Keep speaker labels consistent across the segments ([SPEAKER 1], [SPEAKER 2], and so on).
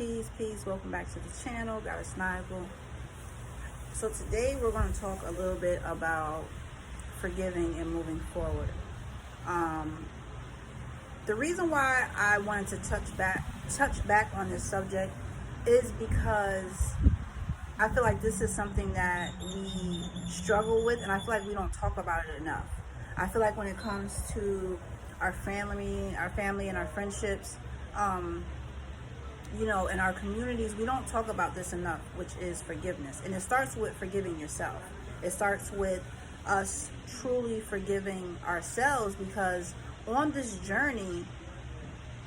[SPEAKER 1] Peace. Welcome back to the channel, Goddess Nigel. So today we're going to talk a little bit about forgiving and moving forward. The reason why I wanted to touch back on this subject is because I feel like this is something that we struggle with, and I feel like we don't talk about it enough. I feel like when it comes to our family and our friendships, in our communities, we don't talk about this enough, which is forgiveness. And it starts with forgiving yourself. It starts with us truly forgiving ourselves, because on this journey,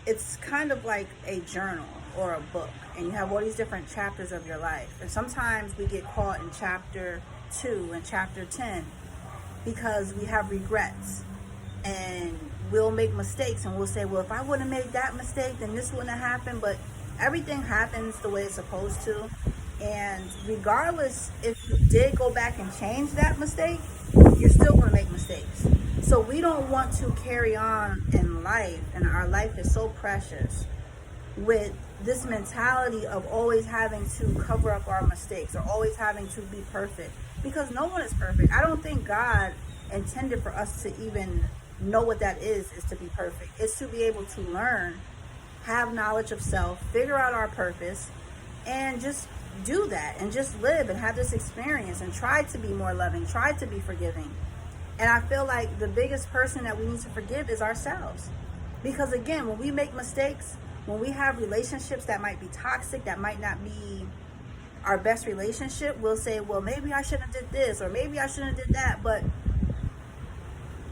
[SPEAKER 1] it's kind of like a journal or a book, and you have all these different chapters of your life. And sometimes we get caught in chapter 2 and chapter 10 because we have regrets, and we'll make mistakes, and we'll say, well, if I wouldn't have made that mistake, then this wouldn't have happened. But everything happens the way it's supposed to, and regardless if you did go back and change that mistake, you're still going to make mistakes. So we don't want to carry on in life, and our life is so precious, with this mentality of always having to cover up our mistakes or always having to be perfect, because no one is perfect. I don't think God intended for us to even know what that is to be perfect. It's to be able to learn, have knowledge of self, figure out our purpose, and just do that, and just live and have this experience, and try to be more loving, try to be forgiving. And I feel like the biggest person that we need to forgive is ourselves. Because again, when we make mistakes, when we have relationships that might be toxic, that might not be our best relationship, we'll say, well, maybe I shouldn't have did this, or maybe I shouldn't have did that. But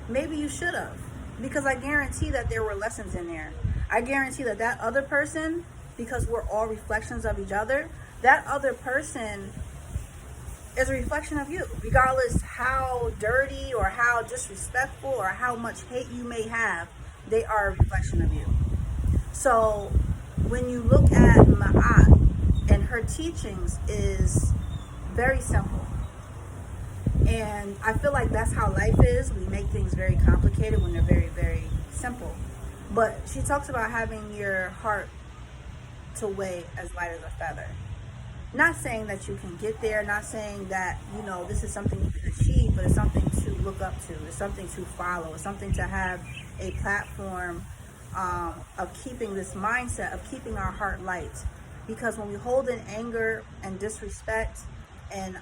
[SPEAKER 1] maybe you should have, because I guarantee that there were lessons in there. I guarantee that that other person, because we're all reflections of each other, that other person is a reflection of you, regardless how dirty or how disrespectful or how much hate you may have. They are a reflection of you. So when you look at Ma'at, and her teachings is very simple, and I feel like that's how life is. We make things very complicated when they're very, very simple. But she talks about having your heart to weigh as light as a feather. Not saying that you can get there, not saying that, this is something you can achieve, but it's something to look up to. It's something to follow. It's something to have a platform of keeping this mindset, of keeping our heart light. Because when we hold in anger and disrespect and,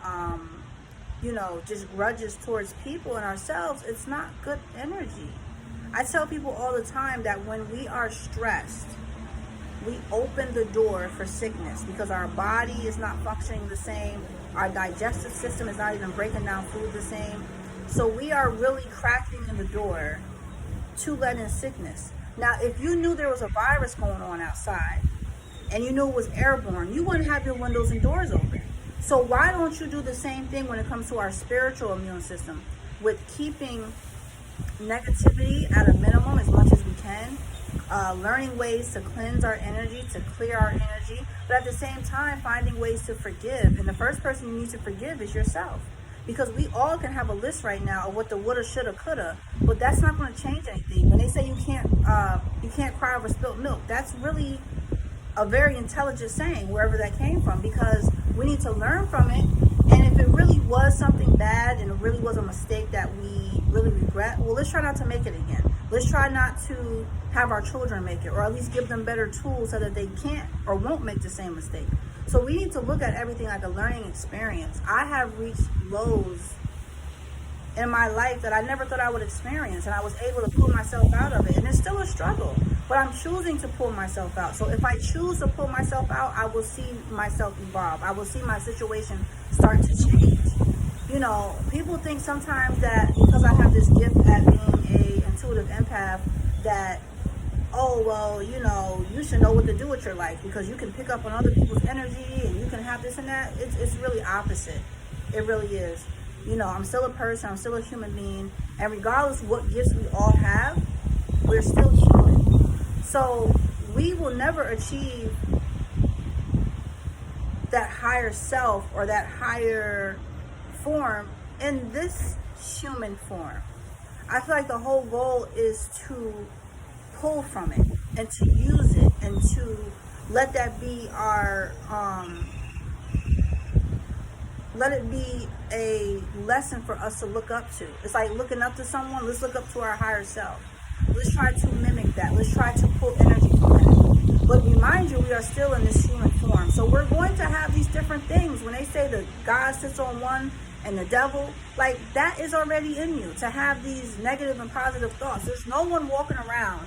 [SPEAKER 1] just grudges towards people and ourselves, it's not good energy. I tell people all the time that when we are stressed, we open the door for sickness, because our body is not functioning the same. Our digestive system is not even breaking down food the same. So we are really cracking in the door to let in sickness. Now, if you knew there was a virus going on outside and you knew it was airborne, you wouldn't have your windows and doors open. So why don't you do the same thing when it comes to our spiritual immune system, with keeping negativity at a minimum as much as we can, learning ways to cleanse our energy, to clear our energy, but at the same time finding ways to forgive. And the first person you need to forgive is yourself, because we all can have a list right now of what the woulda, shoulda, coulda, but that's not going to change anything. When they say you can't cry over spilt milk, that's really a very intelligent saying, wherever that came from, because we need to learn from it. And if it really was something bad and it really was a mistake that we really regret, well, let's try not to make it again. Let's try not to have our children make it, or at least give them better tools so that they can't or won't make the same mistake. So we need to look at everything like a learning experience. I have reached lows in my life that I never thought I would experience, and I was able to pull myself out of it. And it's still a struggle, but I'm choosing to pull myself out. So if I choose to pull myself out, I will see myself evolve. I will see my situation start to change. People think sometimes that because I have this gift at being a intuitive empath, that, oh, well, you should know what to do with your life because you can pick up on other people's energy and you can have this and that. It's really opposite. It really is. I'm still a person, I'm still a human being, and regardless of what gifts we all have, we're still human. So we will never achieve that higher self or that higher form in this human form. I feel like the whole goal is to pull from it and to use it and to let that be our let it be a lesson for us to look up to. It's like looking up to someone. Let's look up to our higher self. Let's try to mimic that. Let's try to pull energy from that. But remind you, we are still in this human form. So we're going to have these different things. When they say that God sits on one and the devil, like, that is already in you, to have these negative and positive thoughts. There's no one walking around,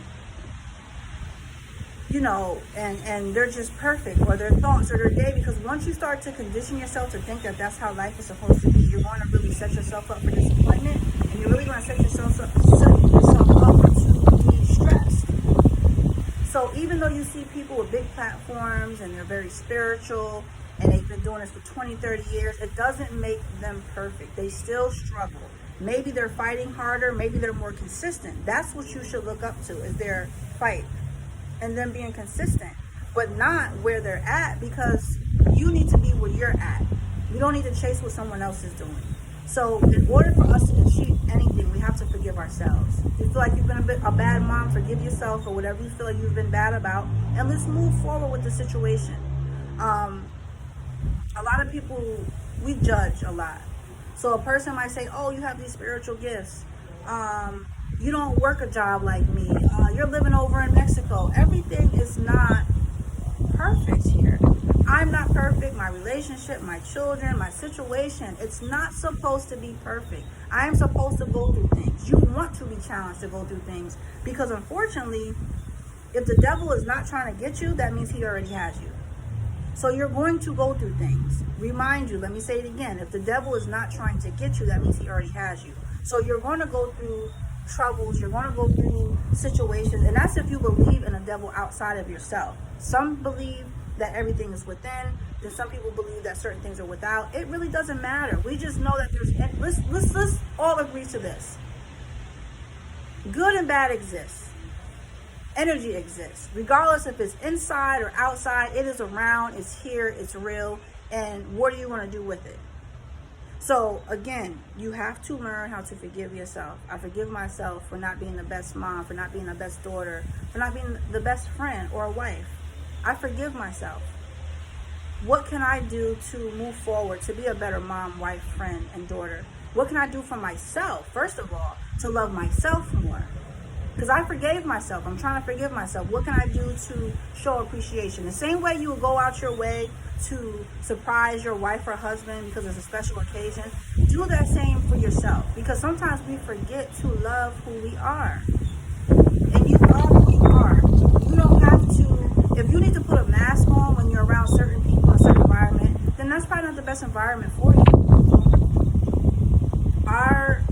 [SPEAKER 1] you know, and they're just perfect, or their thoughts or their day, because once you start to condition yourself to think that that's how life is supposed to be, you're going to really set yourself up for disappointment, and you're really going to set yourself up to be stressed. So even though you see people with big platforms and they're very spiritual and they've been doing this for 20, 30 years, it doesn't make them perfect. They still struggle. Maybe they're fighting harder, maybe they're more consistent. That's what you should look up to, is their fight and them being consistent, but not where they're at, because you need to be where you're at. You don't need to chase what someone else is doing. So in order for us to achieve anything, we have to forgive ourselves. If you feel like you've been a bad mom, forgive yourself for whatever you feel like you've been bad about, and let's move forward with the situation. A lot of people, we judge a lot. So a person might say, oh, you have these spiritual gifts. You don't work a job like me. You're living over in Mexico. Everything is not perfect here. I'm not perfect. My relationship, my children, my situation, it's not supposed to be perfect. I am supposed to go through things. You want to be challenged to go through things, because unfortunately, if the devil is not trying to get you, that means he already has you. So you're going to go through things. Remind you, let me say it again. If the devil is not trying to get you, that means he already has you. So you're going to go through troubles, you're going to go through situations, and that's if you believe in a devil outside of yourself. Some believe that everything is within, then some people believe that certain things are without. It really doesn't matter. We just know that let's all agree to this. Good and bad exists. Energy exists. Regardless if it's inside or outside, it is around, it's here, it's real, and what are you going to do with it? So again, you have to learn how to forgive yourself. I forgive myself for not being the best mom, for not being the best daughter, for not being the best friend or wife. I forgive myself. What can I do to move forward, to be a better mom, wife, friend, and daughter? What can I do for myself? First of all, to love myself more. Because I forgave myself. I'm trying to forgive myself. What can I do to show appreciation? The same way you would go out your way to surprise your wife or husband because it's a special occasion, do that same for yourself. Because sometimes we forget to love who we are. And you are who you are. You don't have to, if you need to put a mask on when you're around certain people in a certain environment, then that's probably not the best environment for you. Our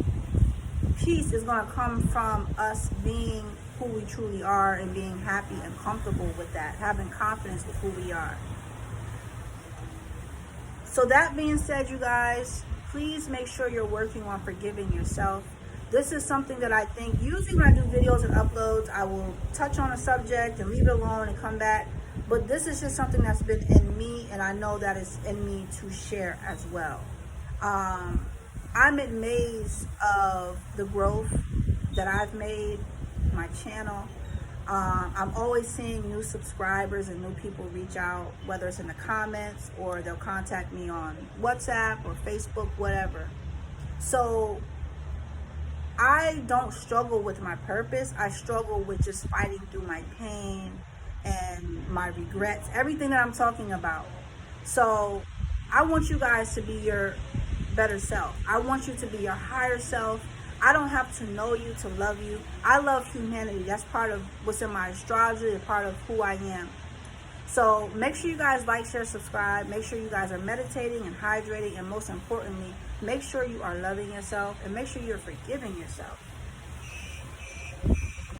[SPEAKER 1] peace is going to come from us being who we truly are and being happy and comfortable with that, having confidence with who we are. So that being said, you guys, please make sure you're working on forgiving yourself. This is something that I think, usually when I do videos and uploads, I will touch on a subject and leave it alone and come back. But this is just something that's been in me, and I know that it's in me to share as well. I'm amazed of the growth that I've made, my channel. I'm always seeing new subscribers and new people reach out, whether it's in the comments or they'll contact me on WhatsApp or Facebook, whatever. So I don't struggle with my purpose. I struggle with just fighting through my pain and my regrets, everything that I'm talking about. So I want you guys to be your better self. I want you to be your higher self. I don't have to know you to love you. I love humanity. That's part of what's in my astrology, a part of who I am. So make sure you guys like, share, subscribe. Make sure you guys are meditating and hydrating. And most importantly, make sure you are loving yourself and make sure you're forgiving yourself.